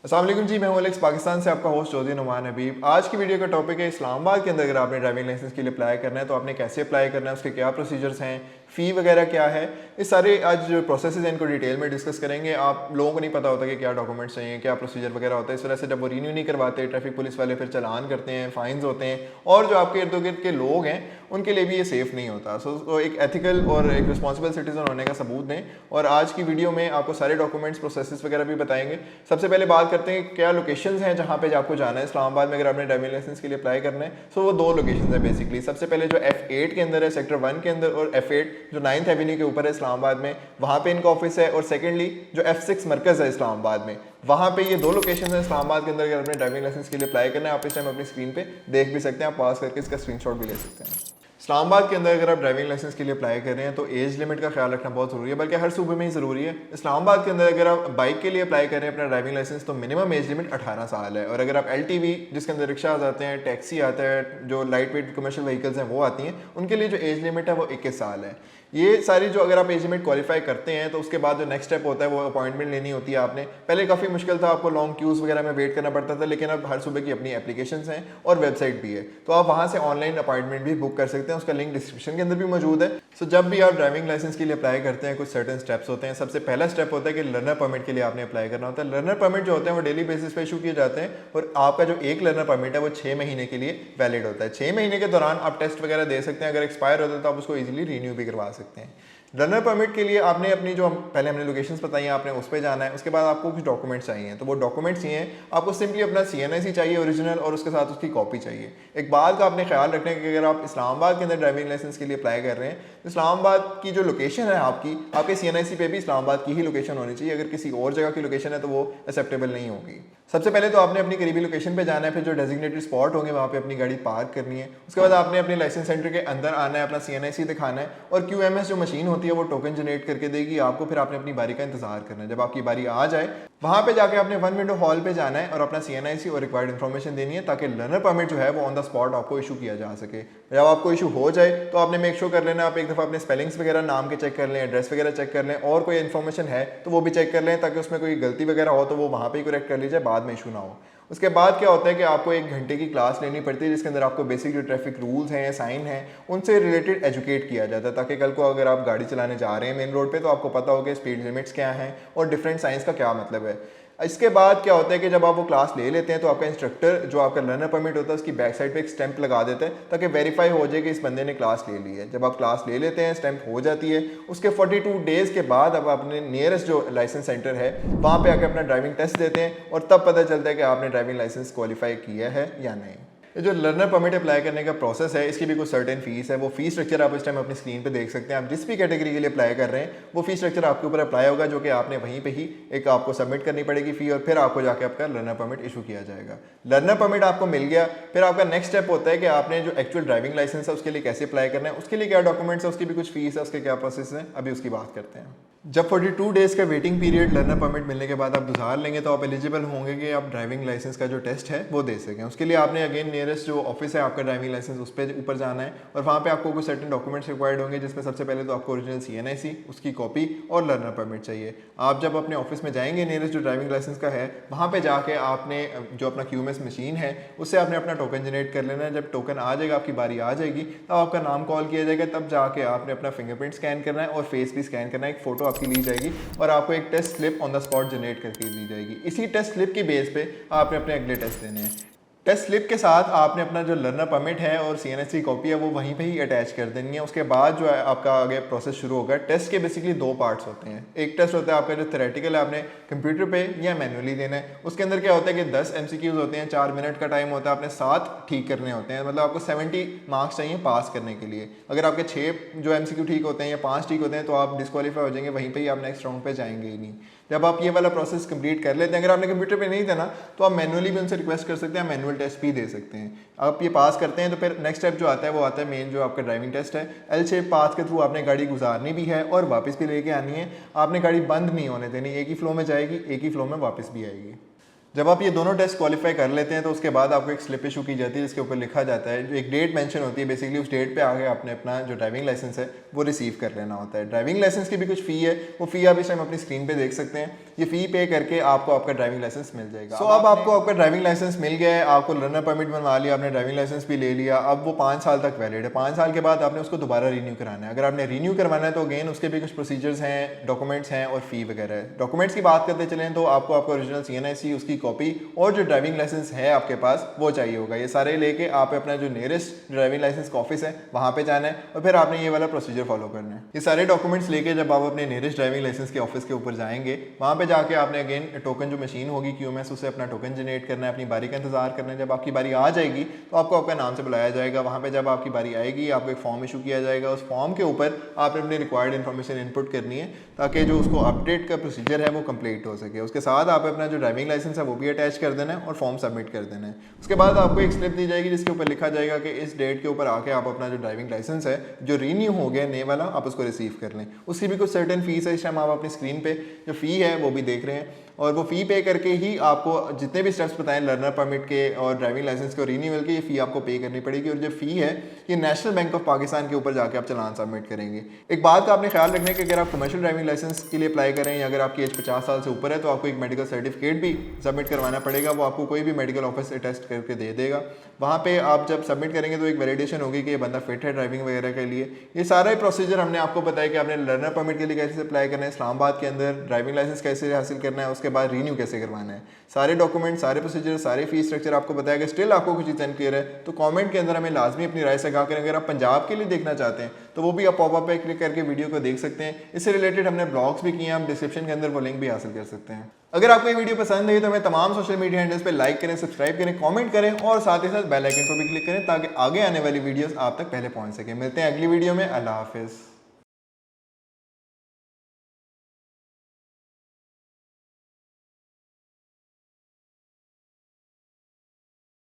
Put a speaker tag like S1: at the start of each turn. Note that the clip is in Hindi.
S1: अस्सलाम वालेकुम जी, मैं हूं एलेक्स, पाकिस्तान से आपका होस्ट चौधरी नुमान हबीब। आज की वीडियो का टॉपिक है इस्लामाबाद के अंदर अगर आपने ड्राइविंग लाइसेंस के लिए अप्लाई करना है तो आपने कैसे अप्लाई करना है, उसके क्या प्रोसीजर्स हैं, फ़ी वगैरह क्या है। इस सारे आज जो प्रोसेस हैं इनको डिटेल में डिस्कस करेंगे। आप लोगों को नहीं पता होता कि क्या डॉक्यूमेंट्स चाहिए, क्या प्रोसीजर वगैरह होता है। इस वजह से जब वो रीन्यू नहीं करवाते, ट्रैफिक पुलिस वाले फिर चालान करते हैं, फ़ाइन्स होते हैं, और जो आपके इर्द गिर्द के लोग हैं उनके लिए भी ये सेफ़ नहीं होता। सो एक एथिकल और एक रिस्पॉन्सिबल सिटीजन होने का सबूत दें। और आज की वीडियो में आपको सारे डॉक्यूमेंट्स, प्रोसेस वगैरह भी बताएंगे। सबसे पहले बात करते हैं क्या लोकेशंस हैं जहाँ पे आपको जाना है इस्लामाबाद में अगर आपने ड्राइविंग लाइसेंस के लिए अप्लाई करना है। सो वो दो लोकेशंस हैं बेसिकली। सबसे पहले जो F8 के अंदर है, सेक्टर 1 के अंदर, और F8 जो 9th एवेन्यू के ऊपर है इस्लामाबाद में, वहाँ पे इनका ऑफिस है। और सेकेंडली जो F6 मरकज़ है इस्लामाबाद में, वहाँ पे ये दो लोकेशन है इस्लामाबाद के अंदर अगर अपने ड्राइविंग लाइसेंस के लिए अप्लाई करना है। आप इस टाइम अपनी स्क्रीन पे देख भी सकते हैं, आप पास करके इसका स्क्रीनशॉट भी ले सकते हैं। इस्लामाबाद के अंदर अगर आप ड्राइविंग लाइसेंस के लिए अप्लाई कर रहे हैं तो एज लिमिट का ख्याल रखना बहुत ज़रूरी है, बल्कि हर सूबे में ही ज़रूरी है। इस्लामाबाद के अंदर अगर आप बाइक के लिए अप्लाई कर रहे हैं अपना ड्राइविंग लाइसेंस तो मिनिमम एज लिमिट 18 साल है। और अगर आप LTV जिसके अंदर रिक्शा आते हैं, टैक्सी आता है, जो लाइट वेट कमर्शियल व्हीकल्स हैं वो आती हैं, उनके लिए जो एज लिमिट है वो 21 साल है। ये सारी जो अगर आप एज लिमिट क्वालिफाई करते हैं तो उसके बाद जो नेक्स्ट स्टेप होता है वो अपॉइंटमेंट लेनी होती है आपने। पहले काफ़ी मुश्किल था, आपको लॉन्ग क्यूज़ वगैरह में वेट करना पड़ता था, लेकिन अब हर सूबे की अपनी एप्लीकेशंस हैं और वेबसाइट भी है, तो आप वहाँ से ऑनलाइन अपॉइंटमेंट भी बुक कर सकते हैं। उसका लिंक डिस्क्रिप्शन के अंदर भी मौजूद है। सो जब भी आप ड्राइविंग लाइसेंस के लिए अप्लाई करते हैं कुछ सर्टेन स्टेप्स होते हैं। सबसे पहला स्टेप होता है कि लर्नर परमिट के लिए आपने अप्लाई करना होता है। लर्नर परमिट जो होते हैं वो डेली बेसिस पे इशू किए जाते हैं, और आपका जो एक लर्नर परमिट है वो 6 महीने के लिए वैलिड होता है। 6 महीने के दौरान आप टेस्ट वगैरह दे सकते हैं, अगर एक्सपायर होता है तो आप उसको ईजिली रीन्यू भी करवा सकते हैं। लर्नर परमिट के लिए आपने अपनी जो पहले हमने लोकेशंस बताई हैं आपने उस पर जाना है। उसके बाद आपको कुछ डॉक्यूमेंट्स चाहिए, तो वो डॉक्यूमेंट्स ये हैं, आपको सिंपली अपना CNIC चाहिए ओरिजिनल, और उसके साथ उसकी कॉपी चाहिए। एक बात का आपने ख्याल रखना है कि अगर आप इस्लामाबाद के अंदर ड्राइविंग लाइसेंस के लिए अप्लाई कर रहे हैं तो इस्लामाबाद की जो लोकेशन है आपकी, आपके CNIC पे भी इस्लामाबाद की ही लोकेशन होनी चाहिए। अगर किसी और जगह की लोकेशन है तो वो एक्सेप्टेबल नहीं होगी। सबसे पहले तो आपने अपनी करीबी लोकेशन पे जाना है, फिर जो डेजिग्नेटेड स्पॉट होंगे वहाँ पे अपनी गाड़ी पार्क करनी है। उसके बाद आपने अपने लाइसेंस सेंटर के अंदर आना है, अपना CNIC दिखाना है, और QMS जो मशीन होती है वो टोकन जनरेट करके देगी आपको। फिर आपने अपनी बारी का इंतजार करना है। जब आपकी बारी आ जाए वहाँ पे जाके आपने 1 विंडो हॉल पे जाना है और अपना CNIC और रिक्वायर्ड इन्फॉर्मेशन देनी है, ताकि लर्नर परमिट जो है वो ऑन द स्पॉट आपको इशू किया जा सके। जब आपको इशू हो जाए तो आपने मेक श्योर कर लेना, आप एक दफ़ा अपने स्पेलिंग्स वगैरह नाम के चेक कर लें, एड्रेस वगैरह चेक कर लें, और कोई इन्फॉर्मेशन है तो वो भी चेक कर लें, ताकि उसमें कोई गलती वगैरह हो तो वो वहाँ पर ही करेक्ट कर लीजिए, बाद में इशू ना हो। उसके बाद क्या होता है कि आपको 1 घंटे की क्लास लेनी पड़ती है, जिसके अंदर आपको बेसिक जो ट्रैफिक रूल्स हैं, साइन हैं, उनसे रिलेटेड एजुकेट किया जाता है, ताकि कल को अगर आप गाड़ी चलाने जा रहे हैं मेन रोड पे तो आपको पता हो कि स्पीड लिमिट्स क्या हैं और डिफरेंट साइंस का क्या मतलब है। इसके बाद क्या होता है कि जब आप वो क्लास ले लेते हैं तो आपका इंस्ट्रक्टर जो आपका लर्नर परमिट होता है उसकी बैक साइड पे एक स्टैंप लगा देता है, ताकि वेरीफाई हो जाए कि इस बंदे ने क्लास ले ली है। जब आप क्लास ले लेते हैं, स्टैंप हो जाती है, उसके 42 डेज़ के बाद अब अपने नियरेस्ट जो लाइसेंस सेंटर है वहाँ पे आके अपना ड्राइविंग टेस्ट देते हैं, और तब पता चलता है कि आपने ड्राइविंग लाइसेंस क्वालिफाई किया है या नहीं। ये जो लर्नर परमिट अप्लाई करने का प्रोसेस है इसकी भी कुछ सर्टेन फीस है। वो फीस स्ट्रक्चर आप इस टाइम अपनी स्क्रीन पे देख सकते हैं। आप जिस भी कैटेगरी के लिए अप्लाई कर रहे हैं वो फीस स्ट्रक्चर आपके ऊपर अप्लाई होगा, जो कि आपने वहीं पे ही एक आपको सबमिट करनी पड़ेगी फ़ी, और फिर आपको जाके आपका लर्नर परमिट इशू किया जाएगा। लर्नर परमिट आपको मिल गया, फिर आपका नेक्स्ट स्टेप होता है कि आपने जो एक्चुअल ड्राइविंग लाइसेंस है उसके लिए कैसे अप्लाई करना है, उसके लिए क्या डॉक्यूमेंट्स है, उसकी भी कुछ फीस है, उसके क्या प्रोसेस है, अभी उसकी बात करते हैं। जब 42 डेज़ का वेटिंग पीरियड लर्नर परमिट मिलने के बाद आप गुजार लेंगे तो आप एलिजिबल होंगे कि आप ड्राइविंग लाइसेंस का जो टेस्ट है वो दे सकें। उसके लिए आपने अगेन नियरेस्ट जो ऑफिस है आपका ड्राइविंग लाइसेंस उस पर ऊपर जाना है, और वहाँ पे आपको कुछ सर्टेन डॉक्यूमेंट्स रिक्वायर्ड होंगे, जिसमें सबसे पहले तो आपको ओरिजिनल CNIC, उसकी कॉपी और लर्नर परमिट चाहिए। आप जब अपने ऑफिस में जाएंगे नियरेस्ट जो ड्राइविंग लाइसेंस का है वहाँ पर जाके आपने जो अपना QMS मशीन है उससे आपने अपना टोकन जनरेट कर लेना है। जब टोकन आ जाएगा, आपकी बारी आ जाएगी, तब आपका नाम कॉल किया जाएगा, तब जाके आपने अपना फिंगरप्रिंट स्कैन करना है और फेस भी स्कैन करना है। एक फ़ोटो आपकी ली जाएगी और आपको एक test slip on the spot generate करके दी जाएगी। इसी टेस्ट स्लिप की बेस पे आपने अपने अगले टेस्ट देने हैं। टेस्ट स्लिप के साथ आपने अपना जो लर्नर परमिट है और CNIC कॉपी है वो वहीं पे ही अटैच कर देनी है। उसके बाद जो है आपका आगे प्रोसेस शुरू होगा। टेस्ट के बेसिकली 2 पार्ट्स होते हैं। एक टेस्ट होता है आपका जो थ्योरेटिकल है, आपने कंप्यूटर पे या मैनुअली देना है। उसके अंदर क्या होता है कि 10 MCQs होते हैं, 4 मिनट का टाइम होता है, आपने 7 ठीक करने होते हैं, मतलब आपको 70 मार्क्स चाहिए पास करने के लिए। अगर आपके 6 जो MCQ ठीक होते हैं या 5 ठीक होते हैं तो आप डिस्क्वालीफाई हो जाएंगे, वहीं पर ही आप नेक्स्ट राउंड पर जाएंगे ही नहीं। जब आप ये वाला प्रोसेस कंप्लीट कर लेते हैं, अगर आपने कंप्यूटर पे नहीं देना तो आप मैनुअली भी उनसे रिक्वेस्ट कर सकते हैं, मैनुअल टेस्ट भी दे सकते हैं। आप ये पास करते हैं तो फिर नेक्स्ट स्टेप जो आता है वो आता है मेन जो आपका ड्राइविंग टेस्ट है। L शेप पाथ के थ्रू आपने गाड़ी गुजारनी भी है और वापस भी लेके आनी है। आपने गाड़ी बंद नहीं होने देनी, एक ही फ्लो में जाएगी, एक ही फ्लो में वापस भी आएगी। जब आप ये दोनों टेस्ट क्वालिफाई कर लेते हैं तो उसके बाद आपको एक स्लिप इशू की जाती है जिसके ऊपर लिखा जाता है, जो एक डेट मेंशन होती है, बेसिकली उस डेट पे आगे आपने अपना जो ड्राइविंग लाइसेंस है वो रिसीव कर लेना होता है। ड्राइविंग लाइसेंस की भी कुछ फ़ी है, वो फ़ी आप इस टाइम अपनी स्क्रीन पे देख सकते हैं। ये फ़ी पे करके आपको आपका ड्राइविंग लाइसेंस मिल जाएगा। अब आपको आपका ड्राइविंग लाइसेंस मिल गया है, आपको लर्नर परमिट बनवा लिया, आपने ड्राइविंग लाइसेंस भी ले लिया। अब वो 5 साल तक वैलिड है। 5 साल के बाद आपने उसको दोबारा रीन्यू कराना है। अगर आपने रीन्यू करवाना है तो अगेन उसके भी कुछ प्रोसीजर्स हैं, डॉक्यूमेंट्स हैं और फ़ी वगैरह है। डॉक्यूमेंट्स की बात करते चलें तो आपको आपका ओरिजिनल CNIC, उसकी कॉपी और जो ड्राइविंग लाइसेंस है आपके पास वो चाहिए होगा। ये सारे लेके आप अपना जो नियरेस्ट ड्राइविंग लाइसेंस का ऑफिस है वहाँ पे जाना है और फिर आपने ये वाला प्रोसीजर फॉलो करना है। ये सारे डॉक्यूमेंट्स लेके जब आप अपने नियरेस्ट ड्राइविंग लाइसेंस के ऑफिस के ऊपर जाएंगे, वहाँ पे जाके आपने अगेन टोकन जो मशीन होगी QMS, उससे अपना टोकन जनरेट करना है, अपनी बारी का इंतजार करना है। जब आपकी बारी आ जाएगी तो आपको आपका नाम से बुलाया जाएगा। वहाँ पे जब आपकी बारी आएगी आपको एक फॉर्म इशू किया जाएगा। उस फॉर्म के ऊपर आपने अपनी रिक्वायर्ड इन्फॉर्मेशन इनपुट करनी है ताकि जो उसको अपडेट का प्रोसीजर है वो कंप्लीट हो सके। उसके साथ आप अपना जो ड्राइविंग लाइसेंस है वो भी अटैच कर देना है और फॉर्म सबमिट कर देना है। उसके बाद आपको एक स्लिप दी जाएगी जिसके ऊपर लिखा जाएगा कि इस डेट के ऊपर आके आप अपना जो ड्राइविंग लाइसेंस है जो रीन्यू हो गया नए वाला, आप उसको रिसीव कर लें। उसकी भी कुछ सर्टेन फीस है, इस टाइम आप अपनी स्क्रीन पे जो फ़ी है वो भी देख रहे हैं और वो फ़ी पे करके ही आपको जितने भी स्टेप्स बताएं लर्नर परमिट के और ड्राइविंग लाइसेंस के और रीन्यूअल की, ये फ़ी आपको पे करनी पड़ेगी। और जो फ़ी है ये नेशनल बैंक ऑफ पाकिस्तान के ऊपर जाके आप चालान सबमिट करेंगे। एक बात का आपने ख्याल रखना है कि अगर आप कमर्शियल ड्राइविंग लाइसेंस के लिए अप्लाई करें या अगर आपकी एज 50 साल से ऊपर है तो आपको एक मेडिकल सर्टिफिकेट भी सबमिट करवाना पड़ेगा। वो आपको कोई भी मेडिकल ऑफिस से टेस्ट करके दे देगा। वहाँ पे आप जब सबमिट करेंगे तो एक वैलिडेशन होगी कि ये बंदा फिट है ड्राइविंग वगैरह के लिए। ये सारा ही प्रोसीजर हमने आपको बताया कि आपने लर्नर परमिट के लिए कैसे अप्लाई करना है, इस्लामाबाद के अंदर ड्राइविंग लाइसेंस कैसे हासिल करना है, उसके बाद रीन्यू कैसे करवाना है। सारे डॉक्यूमेंट, सारे प्रोसीजर, सारे फीस स्ट्रक्चर आपको बताया कि स्टिल आपको कुछ चीज़ अनक्लियर है तो कमेंट के अंदर हमें लाजमी अपनी राय से आगाह करें। अगर आप पंजाब के लिए देखना चाहते हैं तो वो भी आप पॉपअप पे क्लिक करके वीडियो को देख सकते हैं। इससे रिलेटेड हमने ब्लॉग्स भी किए हैं, हम डिस्क्रिप्शन के अंदर वो लिंक भी हासिल कर सकते हैं। अगर आपको ये वीडियो पसंद आई तो हमें तमाम सोशल मीडिया हैंडल्स पे लाइक करें, सब्सक्राइब करें, कमेंट करें और साथ ही साथ बेल आइकन पर भी क्लिक करें ताकि आगे आने वाली वीडियोस आप तक पहले पहुंच सके। मिलते हैं अगली वीडियो में। अल्लाह हाफिज़।